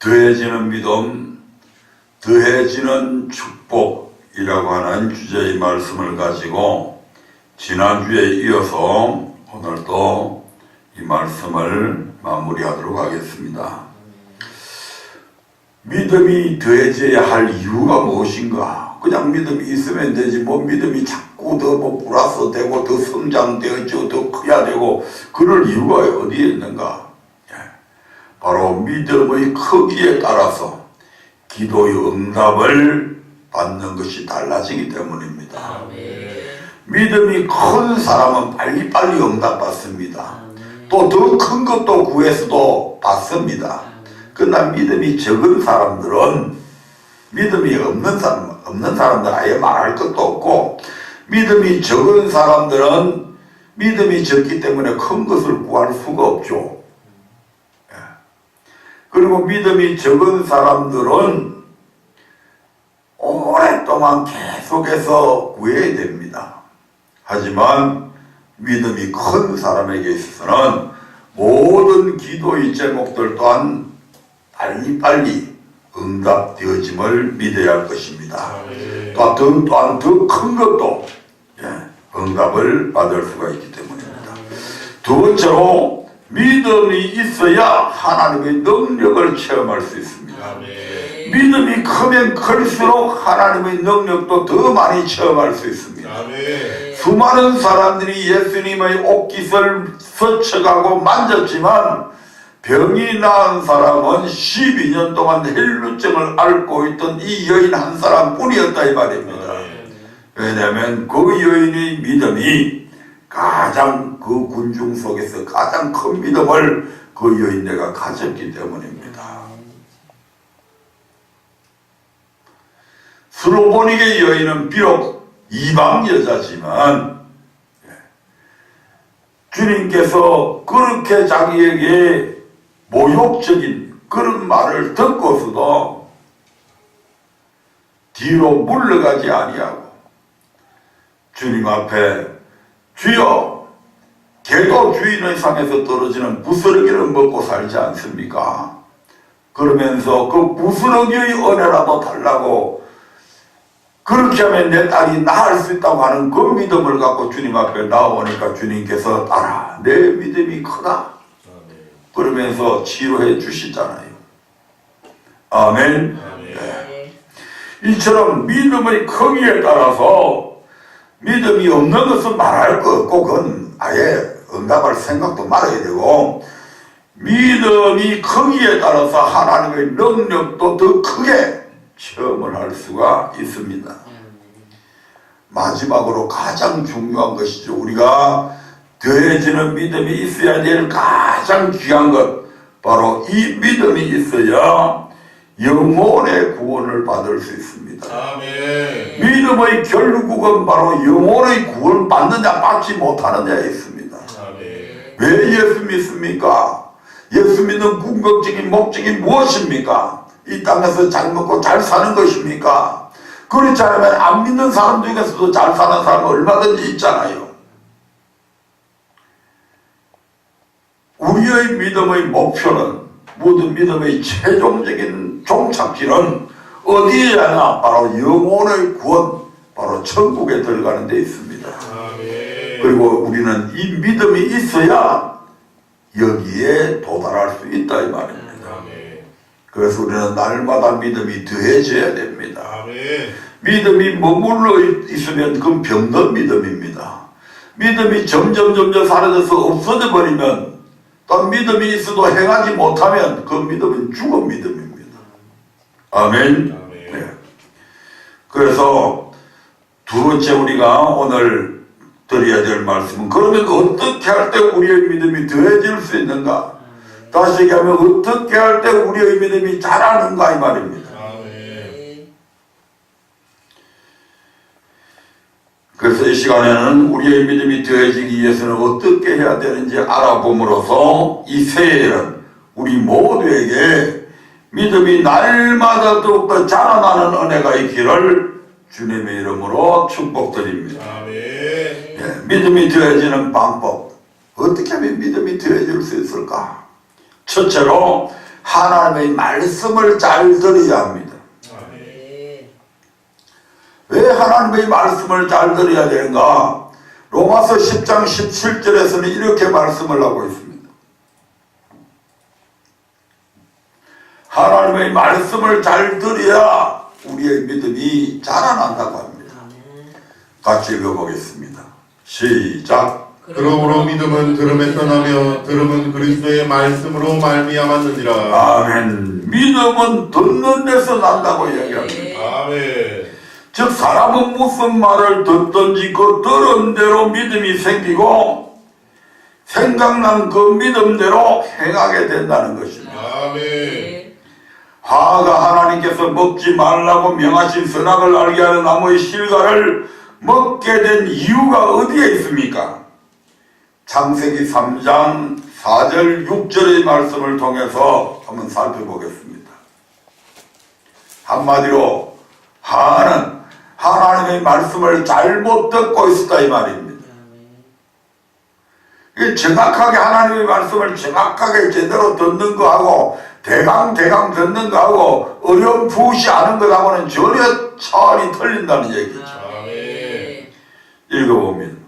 더해지는 믿음, 더해지는 축복이라고 하는 주제의 말씀을 가지고 지난주에 이어서 오늘도 이 말씀을 마무리하도록 하겠습니다. 믿음이 더해져야 할 이유가 무엇인가? 그냥 믿음이 있으면 되지 믿음이 자꾸 더 플러스 되고 더 성장되어지고 더 커야 되고 그럴 이유가 어디에 있는가? 바로 믿음의 크기에 따라서 기도의 응답을 받는 것이 달라지기 때문입니다. 믿음이 큰 사람은 빨리빨리 응답받습니다. 또 더 큰 것도 구해서도 받습니다. 그러나 믿음이 적은 사람들은 믿음이 없는 사람들 아예 말할 것도 없고 믿음이 적은 사람들은 믿음이 적기 때문에 큰 것을 구할 수가 없죠. 그리고 믿음이 적은 사람들은 오랫동안 계속해서 구해야 됩니다. 하지만 믿음이 큰 사람에게 있어서는 모든 기도의 제목들 또한 빨리빨리 응답되어짐을 믿어야 할 것입니다. 또한 더 큰 것도 응답을 받을 수가 있기 때문입니다. 두 번째로 믿음이 있어야 하나님의 능력을 체험할 수 있습니다. 믿음이 크면 클수록 하나님의 능력도 더 많이 체험할 수 있습니다. 수많은 사람들이 예수님의 옷깃을 스쳐가고 만졌지만 병이 나은 사람은 12년 동안 헬루증을 앓고 있던 이 여인 한 사람뿐이었다 이 말입니다. 왜냐하면 그 여인의 믿음이 가장 그 군중 속에서 가장 큰 믿음을 그 여인네가 가졌기 때문입니다. 슬로보닉의 여인은 비록 이방 여자지만 주님께서 그렇게 자기에게 모욕적인 그런 말을 듣고서도 뒤로 물러가지 아니하고 주님 앞에 주여 개도 주인의 상에서 떨어지는 부스러기를 먹고 살지 않습니까? 그러면서 그 부스러기의 은혜라도 달라고 그렇게 하면 내 딸이 나을 수 있다고 하는 그 믿음을 갖고 주님 앞에 나오니까 주님께서 딸아 내 믿음이 크다 그러면서 치료해 주시잖아요. 아멘. 네. 이처럼 믿음의 크기에 따라서 믿음이 없는 것은 말할 거 없고 그건 아예 응답할 생각도 말아야 되고 믿음이 크기에 따라서 하나님의 능력도 더 크게 체험을 할 수가 있습니다. 마지막으로 가장 중요한 것이죠. 우리가 더해지는 믿음이 있어야 될 가장 귀한 것 바로 이 믿음이 있어야 영혼의 구원을 받을 수 있습니다. 아멘. 믿음의 결국은 바로 영혼의 구원을 받느냐 받지 못하느냐에 있습니다. 아멘. 왜 예수 믿습니까? 예수 믿는 궁극적인 목적이 무엇입니까? 이 땅에서 잘 먹고 잘 사는 것입니까? 그렇지 않으면 안 믿는 사람 중에서도 잘 사는 사람은 얼마든지 있잖아요. 우리의 믿음의 목표는 모든 믿음의 최종적인 종착지는 어디에 있나? 바로 영혼의 구원, 바로 천국에 들어가는 데 있습니다. 그리고 우리는 이 믿음이 있어야 여기에 도달할 수 있다 이 말입니다. 그래서 우리는 날마다 믿음이 더해져야 됩니다. 믿음이 머물러 있으면 그건 병든 믿음입니다. 믿음이 점점 사라져서 없어져 버리면 또 믿음이 있어도 행하지 못하면 그 믿음은 죽은 믿음입니다. 아멘. 네. 그래서 두 번째 우리가 오늘 드려야 될 말씀은 그러면 어떻게 할 때 우리의 믿음이 더해질 수 있는가? 다시 얘기하면 어떻게 할 때 우리의 믿음이 자라는가 이 말입니다. 그래서 이 시간에는 우리의 믿음이 더해지기 위해서는 어떻게 해야 되는지 알아봄으로써 이 새해에는 우리 모두에게 믿음이 날마다 더욱더 자라나는 은혜가 있기를 주님의 이름으로 축복드립니다. 믿음이 더해지는 방법 어떻게 하면 믿음이 더해질 수 있을까? 첫째로 하나님의 말씀을 잘 들어야 합니다. 왜 하나님의 말씀을 잘 들어야 되는가? 로마서 10장 17절에서는 이렇게 말씀을 하고 있습니다. 하나님의 말씀을 잘 들어야 우리의 믿음이 자라난다고 합니다. 같이 읽어보겠습니다. 시작. 그러므로 믿음은 들음에서 나며 들음은 그리스도의 말씀으로 말미암았느니라. 아멘. 믿음은 듣는 데서 난다고 이야기합니다. 아멘. 즉 사람은 무슨 말을 듣든지 그 들은 대로 믿음이 생기고 생각난 그 믿음대로 행하게 된다는 것입니다. 아멘. 화가 하나님께서 먹지 말라고 명하신 선악을 알게 하는 나무의 실과를 먹게 된 이유가 어디에 있습니까? 창세기 3장 4절 6절의 말씀을 통해서 한번 살펴보겠습니다. 한마디로 화는 하나님의 말씀을 잘못 듣고 있었다 이 말입니다. 정확하게 하나님의 말씀을 정확하게 제대로 듣는 거하고 대강 듣는 거하고 어렴풋이 아는 것하고는 전혀 차원이 틀린다는 얘기죠. 아멘. 읽어봅니다.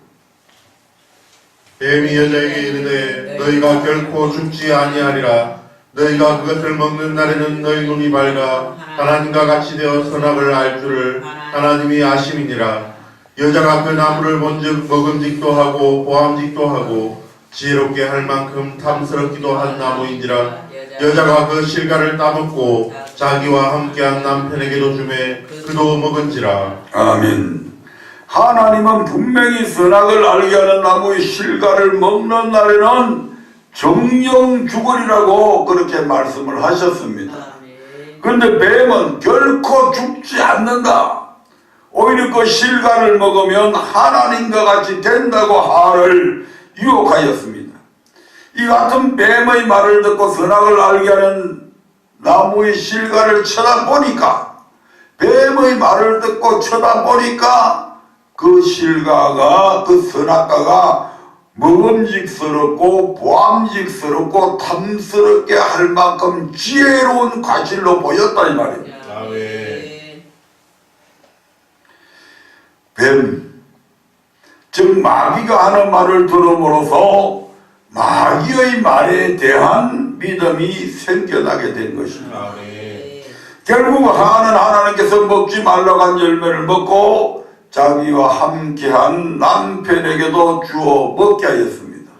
뱀이 여자에게 이르되 너희가 결코 죽지 아니하리라. 너희가 그것을 먹는 날에는 너희 눈이 밝아 하나님과 같이 되어 선악을 알 줄을 하나님이 아심이니라. 여자가 그 나무를 본즉 먹음직도 하고 보암직도 하고 지혜롭게 할 만큼 탐스럽기도 한 나무인지라. 여자가 그 실과를 따먹고 자기와 함께한 남편에게도 주매 그도 먹은지라. 아멘. 하나님은 분명히 선악을 알게 하는 나무의 실과를 먹는 날에는 정령 죽으리라고 그렇게 말씀을 하셨습니다. 그런데 뱀은 결코 죽지 않는다. 오히려 그 실과를 먹으면 하나님과 같이 된다고 하를 유혹하였습니다. 이 같은 뱀의 말을 듣고 선악을 알게 하는 나무의 실과를 쳐다보니까 뱀의 말을 듣고 쳐다보니까 그 실과가 그 선악과가 먹음직스럽고 보암직스럽고 탐스럽게 할 만큼 지혜로운 과실로 보였다 이 말입니다. 아멘. 뱀, 즉 마귀가 하는 말을 들음으로써 마귀의 말에 대한 믿음이 생겨나게 된 것입니다. 아멘. 결국 하나는 하나님께서 먹지 말라고 한 열매를 먹고 자기와 함께한 남편에게도 주어 먹게 하였습니다.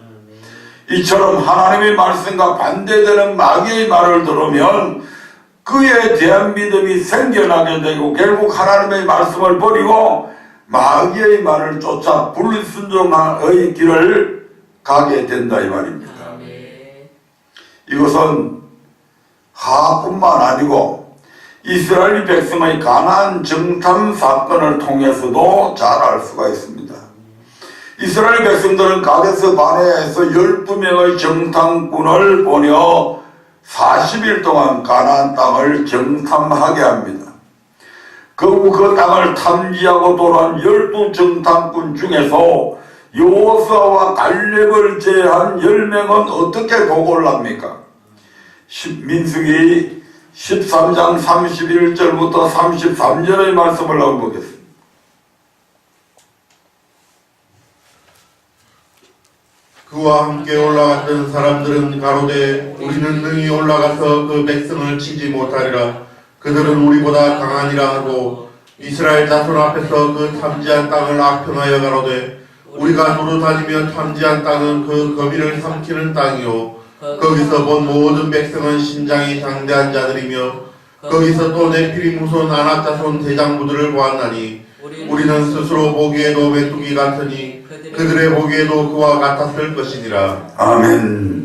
이처럼 하나님의 말씀과 반대되는 마귀의 말을 들으면 그에 대한 믿음이 생겨나게 되고 결국 하나님의 말씀을 버리고 마귀의 말을 쫓아 불순종의 길을 가게 된다 이 말입니다. 이것은 하뿐만 아니고 이스라엘 백성의 가나안 정탐 사건을 통해서도 잘 알 수가 있습니다. 이스라엘 백성들은 가데스 바네아에서 12명의 정탐꾼을 보내 40일 동안 가나안 땅을 정탐하게 합니다. 그 땅을 탐지하고 돌아온 12정탐꾼 중에서 여호수아와 갈렙을 제한 10명은 어떻게 보고를 합니까? 민수기 13장 31절부터 33절의 말씀을 한번 보겠습니다. 그와 함께 올라갔던 사람들은 가로되 우리는 능히 올라가서 그 백성을 치지 못하리라. 그들은 우리보다 강하니라 하고 이스라엘 자손 앞에서 그 탐지한 땅을 악평하여 가로되 우리가 두루 다니며 탐지한 땅은 그 거미를 삼키는 땅이요 거기서 본 모든 백성은 신장이 장대한 자들이며 거기서 또 네피림 후손 아낙 자손 대장부들을 보았나니 우리는 스스로 보기에도 메뚜기 같으니 그들의 보기에도 그와 같았을 것이니라. 아멘.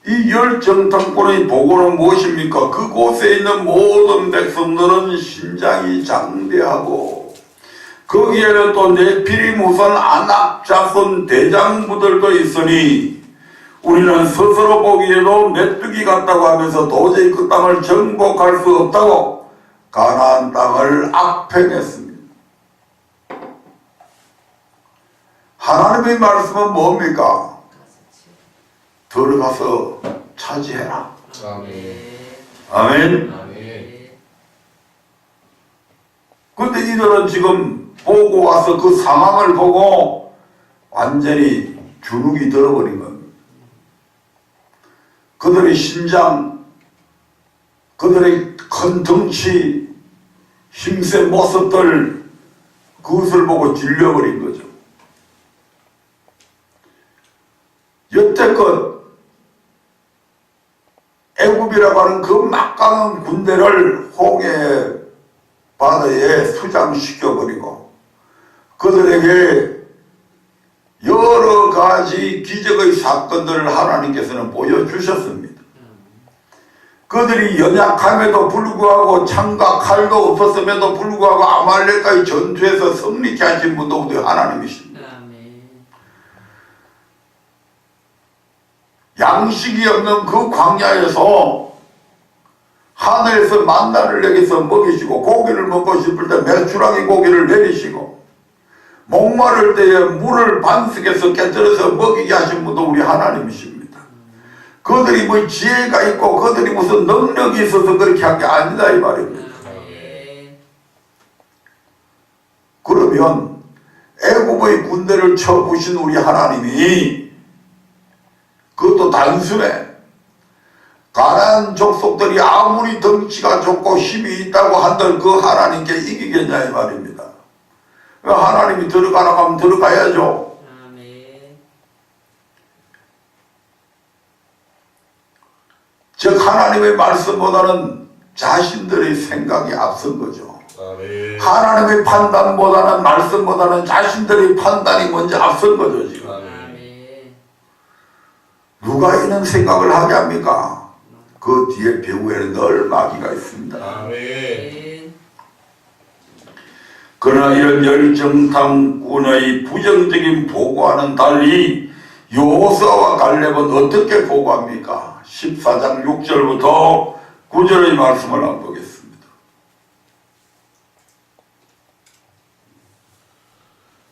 이 열 정탐꾼의 보고는 무엇입니까? 그곳에 있는 모든 백성들은 신장이 장대하고 거기에는 또 네피림 후손 아낙 자손 대장부들도 있으니 우리는 스스로 보기에도 메뚜기 같다고 하면서 도저히 그 땅을 정복할 수 없다고 가나안 땅을 악평했습니다. 하나님의 말씀은 뭡니까? 들어가서 차지해라. 아멘. 아멘. 아멘. 근데 이들은 지금 보고 와서 그 상황을 보고 완전히 주눅이 들어버린 겁니다. 그들의 심장, 그들의 큰 덩치, 힘센 모습들, 그것을 보고 질려버린 거죠. 여태껏 애굽이라고 하는 그 막강한 군대를 홍해 바다에 수장시켜버리고 그들에게 여러 가지 기적의 사건들을 하나님께서는 보여주셨습니다. 그들이 연약함에도 불구하고 창과 칼도 없었음에도 불구하고 아말렉과의 전투에서 승리케 하신 분도 우리 하나님이십니다. 양식이 없는 그 광야에서 하늘에서 만나를 내게서 먹이시고 고기를 먹고 싶을 때 메추라기 고기를 내리시고 목마를 때에 물을 반석에서 깨뜨려서 먹이게 하신 분도 우리 하나님이십니다. 그들이 뭐 지혜가 있고 그들이 무슨 능력이 있어서 그렇게 한 게 아니다 이 말입니다. 그러면 애굽의 군대를 쳐부신 우리 하나님이 그것도 단순해. 가나안 족속들이 아무리 덩치가 좋고 힘이 있다고 한들 그 하나님께 이기겠냐 이 말입니다. 하나님이 들어가라고 하면 들어가야죠. 즉 하나님의 말씀보다는 자신들의 생각이 앞선 거죠. 아멘. 하나님의 판단보다는 말씀보다는 자신들의 판단이 먼저 앞선 거죠 지금. 누가 이런 생각을 하게 합니까? 그 뒤에 배후에는 늘 마귀가 있습니다. 아멘. 그러나 이런 열정탐꾼의 부정적인 보고와는 달리 여호수아와 갈렙은 어떻게 보고합니까? 14장 6절부터 9절의 말씀을 한번 보겠습니다.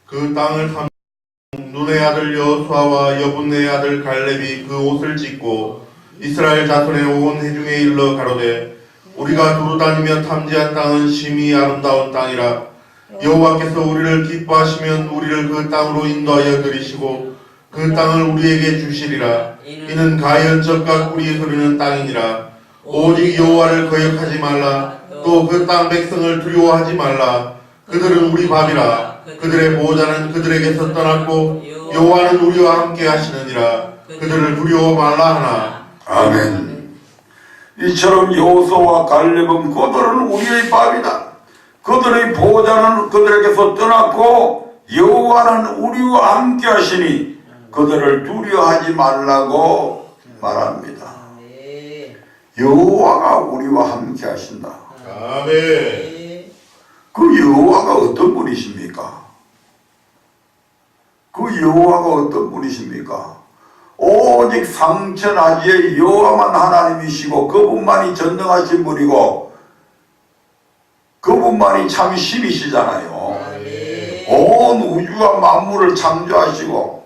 그 땅을 탐 눈의 아들 여호수아와 여분의 아들 갈렙이 그 옷을 찢고 이스라엘 자손의 온 회중에 일러 가로되 우리가 두루 다니며 탐지한 땅은 심히 아름다운 땅이라 여호와께서 우리를 기뻐하시면 우리를 그 땅으로 인도하여 들이시고 그 땅을 우리에게 주시리라. 이는 가연적과 꿀이 흐르는 땅이니라. 오직 여호와를 거역하지 말라. 또 그 땅 백성을 두려워하지 말라. 그들은 우리 밥이라. 그들의 보호자는 그들에게서 떠났고 여호와는 우리와 함께 하시느니라. 그들을 두려워 말라 하나. 아멘. 이처럼 여호수아와 갈렙은 그들은 우리의 밥이다. 그들의 보호자는 그들에게서 떠났고 여호와는 우리와 함께 하시니 그들을 두려워하지 말라고 말합니다. 여호와가 우리와 함께 하신다. 아멘. 그 여호와가 어떤 분이십니까? 그 여호와가 어떤 분이십니까? 오직 상천하지의 여호와만 하나님이시고 그분만이 전능하신 분이고 그분만이 참 신이시잖아요. 온 우주와 만물을 창조하시고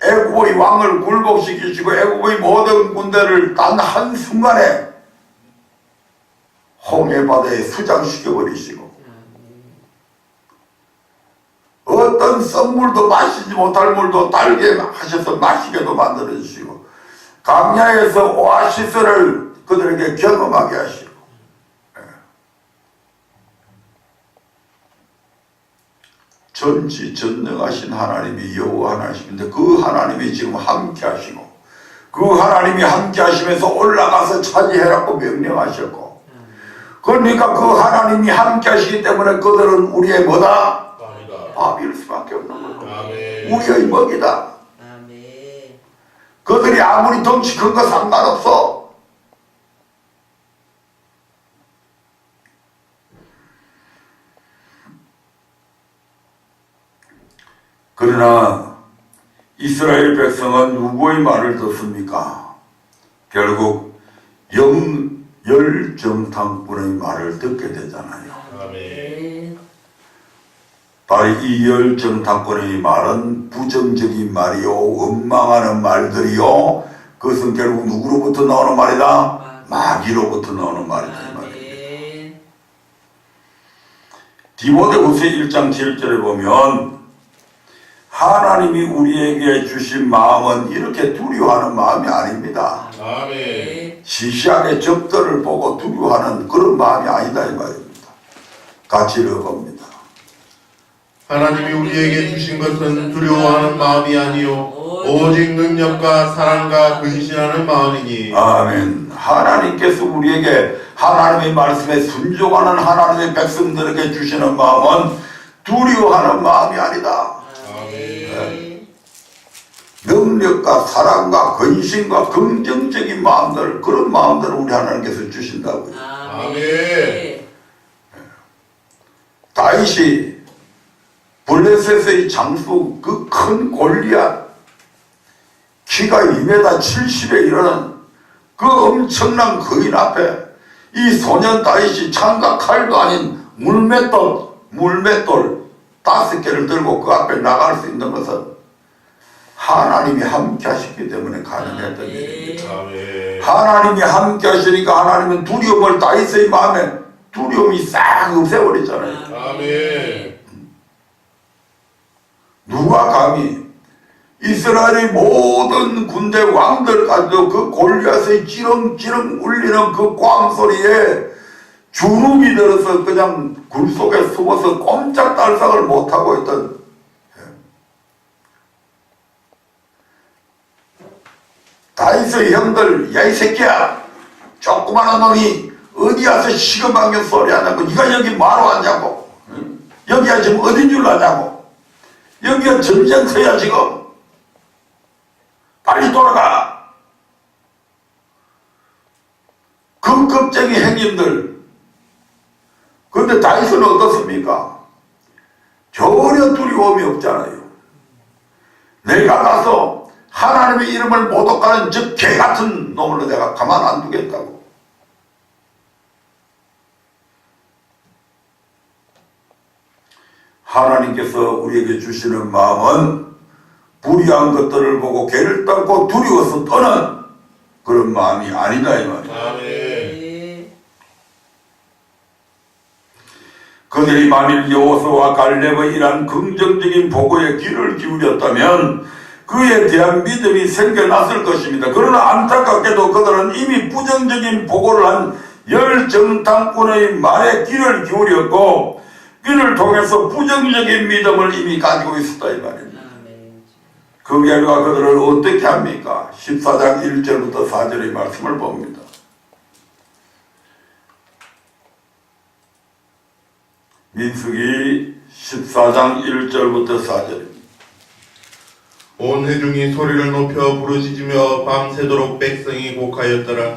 애굽의 왕을 굴복시키시고 애굽의 모든 군대를 단 한순간에 홍해바다에 수장시켜버리시고 어떤 썩물도 마시지 못할 물도 달게 하셔서 마시게도 만들어주시고 강야에서 오아시스를 그들에게 경험하게 하시고 전지전능하신 하나님이 여호와 하나님인데 그 하나님이 지금 함께 하시고 그 하나님이 함께 하시면서 올라가서 차지해라고 명령하셨고 그러니까 그 하나님이 함께 하시기 때문에 그들은 우리의 뭐다? 밥일 수밖에 없는 거고 아멘. 우리의 먹이다. 그들이 아무리 덩치 큰 거 상관없어. 그러나 이스라엘 백성은 누구의 말을 듣습니까? 결국 열정탐꾼의 말을 듣게 되잖아요. 아멘. 바로 이 열정탐꾼의 말은 부정적인 말이요 원망하는 말들이요 그것은 결국 누구로부터 나오는 말이다? 마귀로부터 나오는 말이다 이 말입니다. 아멘. 디모데후서 1장 7절에 보면 하나님이 우리에게 주신 마음은 이렇게 두려워하는 마음이 아닙니다. 아멘. 시시하게 적들을 보고 두려워하는 그런 마음이 아니다 이 말입니다. 같이 읽어봅니다. 하나님이 우리에게 주신 것은 두려워하는 마음이 아니요 오직 능력과 사랑과 근신하는 마음이니. 아멘. 하나님께서 우리에게 하나님의 말씀에 순종하는 하나님의 백성들에게 주시는 마음은 두려워하는 마음이 아니다. 아멘. 능력과 사랑과 근신과 긍정적인 마음들, 그런 마음들을 우리 하나님께서 주신다고요. 아멘. 다윗이 블레셋의 장수 그 큰 골리앗 키가 2m 70에 이르는 그 엄청난 거인 앞에 이 소년 다윗이 창과 칼도 아닌 물맷돌 5개를 들고 그 앞에 나갈 수 있는 것은 하나님이 함께 하셨기 때문에 가능했던 일입니다. 아멘. 하나님이 함께 하시니까 하나님은 두려움을 다윗의 마음에 두려움이 싹 없애버리잖아요. 아멘. 누가 감히 이스라엘의 모든 군대 왕들까지도 그 골리앗의 찌렁찌렁 울리는 그 꽝 소리에 주눅이 들어서 그냥 굴 속에 숨어서 꼼짝달싹을 못하고 있던 다윗의 형들, 야 이 새끼야, 조그마한 놈이 어디 와서 시금방경 소리 하냐고, 네가 여기 뭐하러 왔냐고, 여기가 지금 어딘 줄 아냐고, 여기가 전쟁터야 지금, 빨리 돌아가. 급급쟁이 행님들. 그런데 다윗은 어떻습니까? 전혀 두려움이 없잖아요. 내가 가서 하나님의 이름을 모독하는 저 개같은 놈을 내가 가만 안 두겠다고. 하나님께서 우리에게 주시는 마음은 불의한 것들을 보고 개를 떨고 두려워서 떠는 그런 마음이 아니다 이 말이에요. 아멘. 그들이 만일 여호수아와 갈렙의 이러한 긍정적인 보고에 귀를 기울였다면 그에 대한 믿음이 생겨났을 것입니다. 그러나 안타깝게도 그들은 이미 부정적인 보고를 한 열정탐꾼의 말에 귀를 기울였고 그를 통해서 부정적인 믿음을 이미 가지고 있었다 이 말입니다. 그 결과 그들을 어떻게 합니까? 14장 1절부터 4절의 말씀을 봅니다. 민수기 14장 1절부터 4절입니다. 온 회중이 소리를 높여 부르짖으며 밤새도록 백성이 곡하였더라.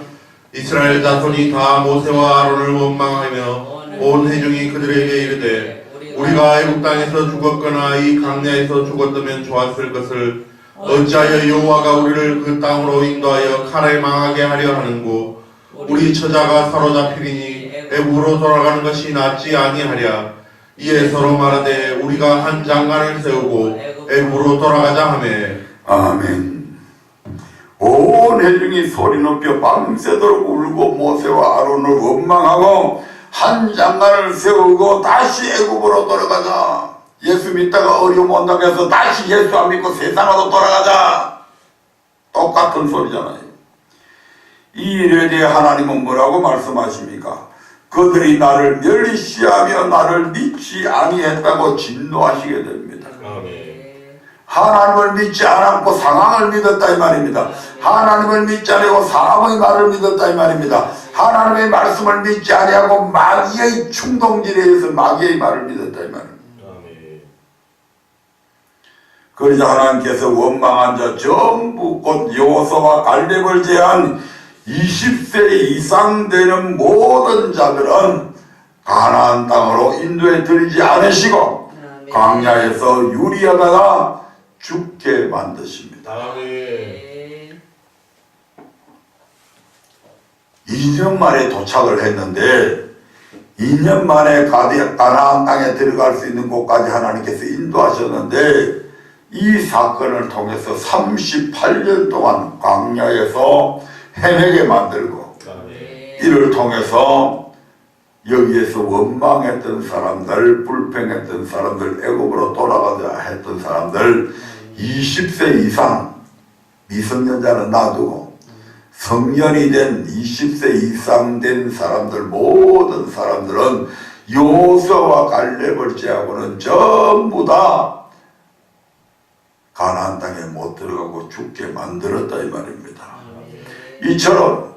이스라엘 자손이 다 모세와 아론을 원망하며 온 회중이 그들에게 이르되 우리가 애굽 땅에서 죽었거나 이 강야에서 죽었다면 좋았을 것을 어찌하여 여호와가 우리를 그 땅으로 인도하여 칼에 망하게 하려 하는고 우리 처자가 사로잡히리니 애굽으로 돌아가는 것이 낫지 아니하랴. 이에 서로 말하되 우리가 한 장관을 세우고 애굽으로 돌아가자 하매. 아멘. 온 회중이 소리 높여 밤새도록 울고 모세와 아론을 원망하고 한 장관을 세우고 다시 애굽으로 돌아가자. 예수 믿다가 어려움 온다고 해서 다시 예수 안 믿고 세상으로 돌아가자. 똑같은 소리잖아요. 이 일에 대해 하나님은 뭐라고 말씀하십니까? 그들이 나를 멸시하며 나를 믿지 아니했다고 진노하시게 됩니다. 아멘. 하나님을 믿지 않았고 상황을 믿었다 이 말입니다. 하나님을 믿지 않고 사람의 말을 믿었다 이 말입니다. 하나님의 말씀을 믿지 아니하고 마귀의 충동질에 의해서 마귀의 말을 믿었다 이 말입니다. 그러자 하나님께서 원망한 자 전부 곧 여호수아와 갈렙을 제한 20세 이상 되는 모든 자들은 가나안 땅으로 인도해 드리지 않으시고 광야에서 유리하다가 죽게 만드십니다. 아멘. 2년 만에 도착을 했는데 2년 만에 가나안 땅에 들어갈 수 있는 곳까지 하나님께서 인도하셨는데 이 사건을 통해서 38년 동안 광야에서 헤매게 만들고 이를 통해서 여기에서 원망했던 사람들, 불평했던 사람들, 애굽으로 돌아가자 했던 사람들 20세 이상 미성년자는 놔두고 성년이 된 20세 이상 된 사람들 모든 사람들은 여호수아와 갈렙을 제하고는 전부 다 가나안 땅에 못 들어가고 죽게 만들었다 이 말입니다. 이처럼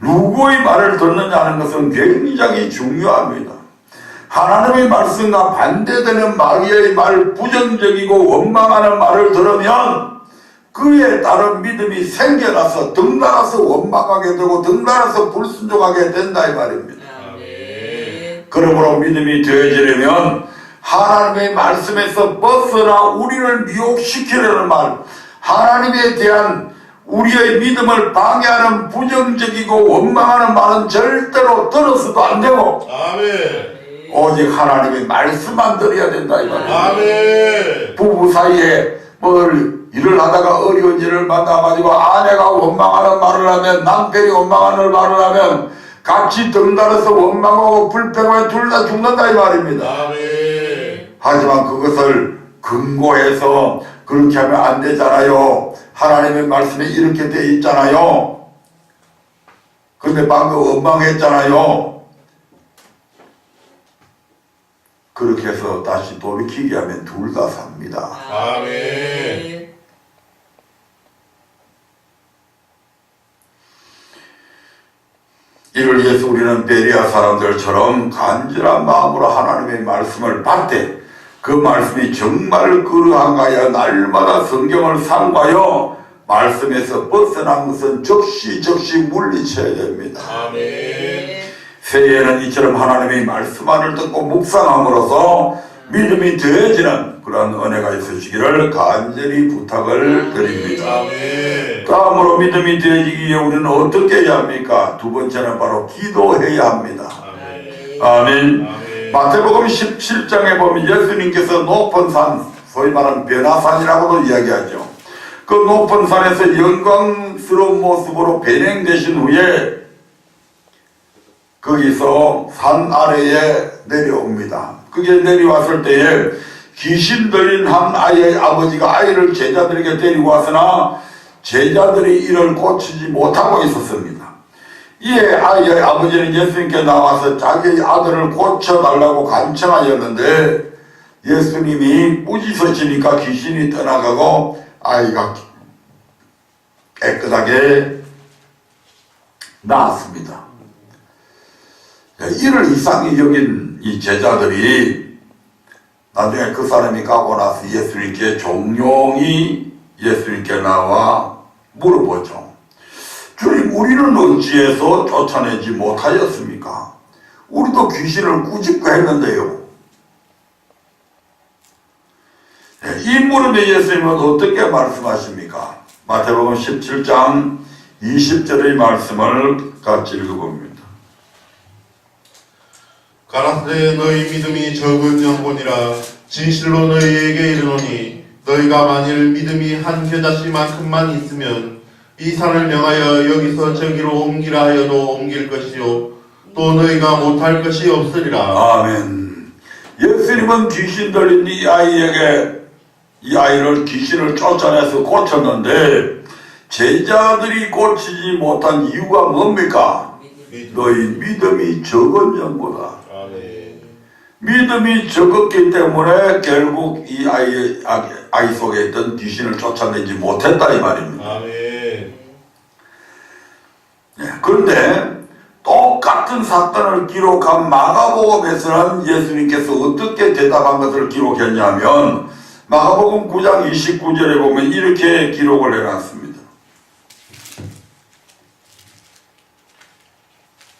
누구의 말을 듣느냐는 것은 굉장히 중요합니다. 하나님의 말씀과 반대되는 마귀의 말, 부정적이고 원망하는 말을 들으면 그에 따른 믿음이 생겨나서 덩달아서 원망하게 되고 덩달아서 불순종하게 된다 이 말입니다. 그러므로 믿음이 되어지려면 하나님의 말씀에서 벗어나 우리를 미혹시키려는 말, 하나님에 대한 우리의 믿음을 방해하는 부정적이고 원망하는 말은 절대로 들어서도 안 되고 오직 하나님의 말씀만 들어야 된다 이 말입니다. 부부 사이에 뭘 일을 하다가 어려운 일을 만나가지고 아내가 원망하는 말을 하면 남편이 원망하는 말을 하면 같이 덩달아서 원망하고 불평하면 둘 다 죽는다 이 말입니다. 하지만 그것을 근거해서 그렇게 하면 안 되잖아요. 하나님의 말씀에 이렇게 돼 있잖아요. 근데 방금 원망했잖아요. 그렇게 해서 다시 돌이키게 하면 둘 다 삽니다. 이를 위해서 우리는 베레아 사람들처럼 간절한 마음으로 하나님의 말씀을 받되 그 말씀이 정말 그러한가야 날마다 성경을 삼가여 말씀에서 벗어난 것은 즉시 물리쳐야 됩니다. 새해에는 이처럼 하나님의 말씀만을 듣고 묵상함으로써 믿음이 되어지는 그런 은혜가 있으시기를 간절히 부탁을 드립니다. 다음으로 믿음이 되어지기 위해 우리는 어떻게 해야 합니까? 두 번째는 바로 기도해야 합니다. 아멘. 마태복음 17장에 보면 예수님께서 높은 산, 소위 말하는 변화산이라고도 이야기하죠. 그 높은 산에서 영광스러운 모습으로 변행되신 후에 거기서 산 아래에 내려옵니다. 그게 내려왔을 때에 귀신 들린 한 아이의 아버지가 아이를 제자들에게 데리고 왔으나 제자들이 이를 고치지 못하고 있었습니다. 이에 아이의 아버지는 예수님께 나와서 자기의 아들을 고쳐달라고 간청하였는데 예수님이 꾸짖으시니까 귀신이 떠나가고 아이가 깨끗하게 나았습니다. 이를 이상히 여긴 이 제자들이 나중에 그 사람이 가고 나서 예수님께 종용이 예수님께 나와 물어보죠. 주님, 우리는 어찌해서 쫓아내지 못하였습니까? 우리도 귀신을 꾸짖고 했는데요. 이 무릎에 예수님은 어떻게 말씀하십니까? 마태복음 17장 20절의 말씀을 같이 읽어봅니다. 가라사대 너희 믿음이 적은 영혼이라 진실로 너희에게 이르노니 너희가 만일 믿음이 한 겨자씨만큼만 있으면 이 산을 명하여 여기서 저기로 옮기라 하여도 옮길 것이요 또 너희가 못할 것이 없으리라. 아멘. 예수님은 귀신 들린 이 아이에게 이 아이를 귀신을 쫓아내서 고쳤는데 제자들이 고치지 못한 이유가 뭡니까? 너희 믿음이 적은 영보다. 믿음이 적었기 때문에 결국 이 아이 속에 있던 귀신을 쫓아내지 못했다 이 말입니다. 그런데 똑같은 사건을 기록한 마가복음에서는 예수님께서 어떻게 대답한 것을 기록했냐면 마가복음 9장 29절에 보면 이렇게 기록을 해놨습니다.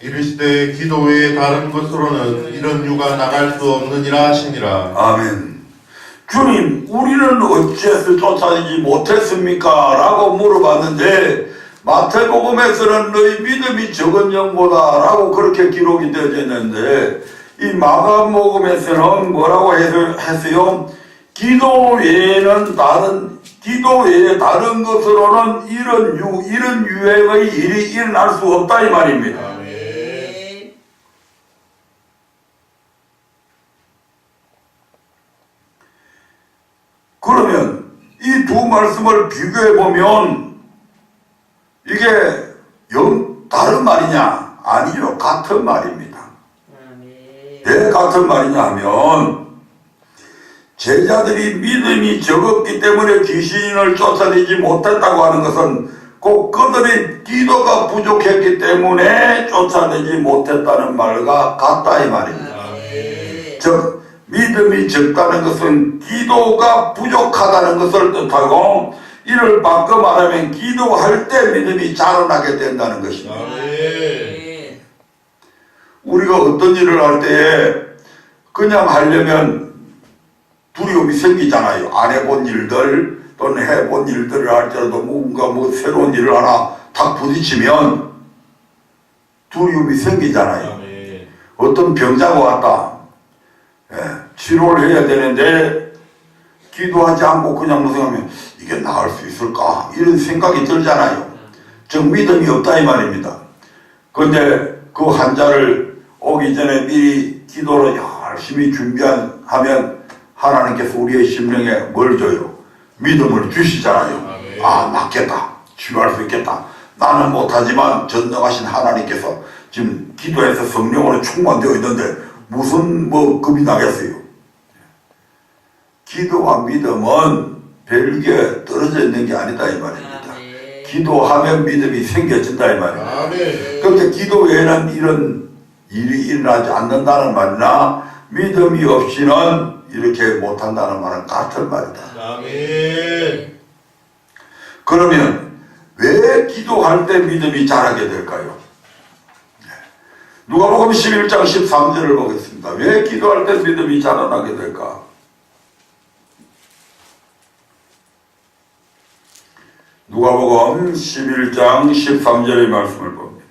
이르시되 기도 외에 다른 것으로는 이런 유가 나갈 수 없느니라 하시니라. 아멘. 주님, 우리는 어찌해서 쫓아내지 못했습니까? 라고 물어봤는데 마태복음에서는 너희 믿음이 적은 영보다 라고 그렇게 기록이 되어져 있는데 이 마가복음에서는 뭐라고 했어요? 기도 외에 다른 것으로는 이런 유행의 일이 일어날 수 없다 이 말입니다. 아멘. 그러면 이 두 말씀을 비교해 보면 이게 다른 말이냐? 아니요, 같은 말입니다. 아멘. 왜 같은 말이냐 하면 제자들이 믿음이 적었기 때문에 귀신을 쫓아내지 못했다고 하는 것은 꼭 그들의 기도가 부족했기 때문에 쫓아내지 못했다는 말과 같다 이 말입니다. 아멘. 즉 믿음이 적다는 것은 기도가 부족하다는 것을 뜻하고 이를 바꿔 말하면 기도할 때 믿음이 자라나게 된다는 것입니다. 아멘. 우리가 어떤 일을 할 때에 그냥 하려면 두려움이 생기잖아요. 안 해본 일들 또는 해본 일들을 할 때라도 뭔가 새로운 일을 하나 탁 부딪히면 두려움이 생기잖아요. 아멘. 어떤 병자가 왔다. 치료를 해야 되는데 기도하지 않고 그냥 무슨 이게 나을 수 있을까 이런 생각이 들잖아요. 즉 믿음이 없다 이 말입니다. 그런데 그 환자를 오기 전에 미리 기도를 열심히 준비하면 하나님께서 우리의 심령에 뭘 줘요? 믿음을 주시잖아요. 아, 낫겠다. 치료할 수 있겠다. 나는 못하지만 전능하신 하나님께서 지금 기도해서 성령으로 충만되어 있는데 무슨 겁이 나겠어요? 기도와 믿음은 별개 떨어져 있는 게 아니다 이 말입니다. 기도하면 믿음이 생겨진다 이 말입니다. 아멘. 그런데 기도 외에는 이런 일이 일어나지 않는다는 말이나 믿음이 없이는 이렇게 못한다는 말은 같은 말이다. 아멘. 그러면 왜 기도할 때 믿음이 자라게 될까요? 누가복음 11장 13절을 보겠습니다. 왜 기도할 때 믿음이 자라나게 될까? 누가복음 11장 13절의 말씀을 봅니다.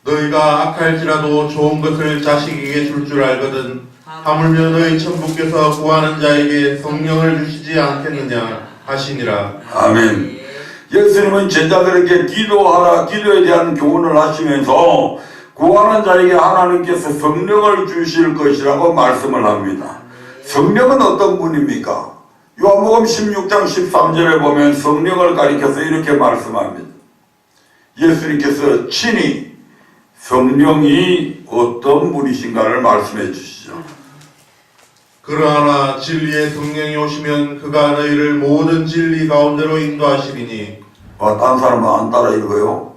너희가 악할지라도 좋은 것을 자식에게 줄 줄 알거든 하물며 너희 천부께서 구하는 자에게 성령을 주시지 않겠느냐 하시니라. 아멘. 예수님은 제자들에게 기도하라, 기도에 대한 교훈을 하시면서 구하는 자에게 하나님께서 성령을 주실 것이라고 말씀을 합니다. 성령은 어떤 분입니까? 요한복음 16장 13절에 보면 성령을 가리켜서 이렇게 말씀합니다. 예수님께서 친히 성령이 어떤 분이신가를 말씀해 주시죠. 그러하나 진리의 성령이 오시면 그가 너희를 모든 진리 가운데로 인도하시리니. 딴 사람은 안 따라 읽어요.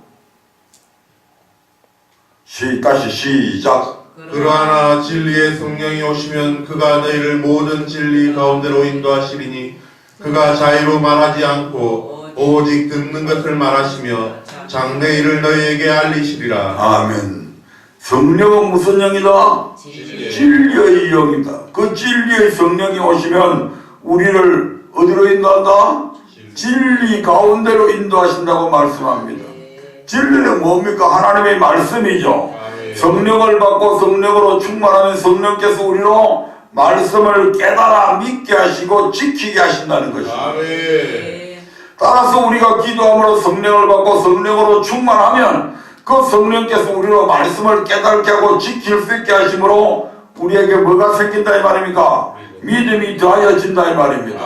다시 시작. 그러하나 진리의 성령이 오시면 그가 너희를 모든 진리 가운데로 인도하시리니 그가 자의로 말하지 않고 오직 듣는 것을 말하시며 장래 일을 너희에게 알리시리라. 아멘. 성령은 무슨 영이다? 진리의 영이다. 그 진리의 성령이 오시면 우리를 어디로 인도한다? 진리 가운데로 인도하신다고 말씀합니다. 진리는 뭡니까? 하나님의 말씀이죠. 성령을 받고 성령으로 충만하면 성령께서 우리로 말씀을 깨달아 믿게 하시고 지키게 하신다는 것입니다. 따라서 우리가 기도함으로 성령을 받고 성령으로 충만하면 그 성령께서 우리로 말씀을 깨닫게 하고 지킬 수 있게 하심으로 우리에게 뭐가 생긴다 이 말입니까? 믿음이 더하여진다 이 말입니다.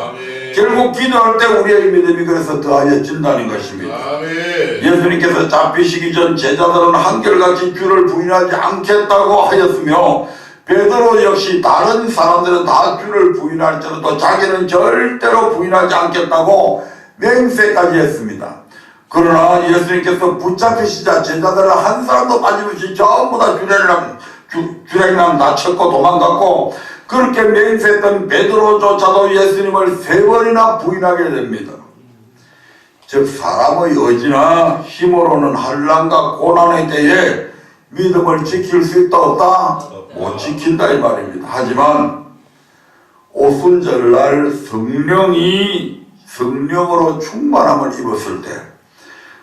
결국 기도할 때 우리의 믿음이 그래서 더하여진다는 것입니다. 예수님께서 잡히시기 전 제자들은 한결같이 주를 부인하지 않겠다고 하였으며 베드로 역시 다른 사람들은 다 주를 부인할지라도 자기는 절대로 부인하지 않겠다고 맹세까지 했습니다. 그러나 예수님께서 붙잡히시자 제자들은 한 사람도 빠짐없이 전부 다 주랭랑 다쳤고 도망갔고 그렇게 맹세했던 베드로조차도 예수님을 3번이나 부인하게 됩니다. 즉 사람의 의지나 힘으로는 환난과 고난에 대해 믿음을 지킬 수 있다 없다? 못 지킨다 이 말입니다. 하지만 오순절날 성령으로 충만함을 입었을 때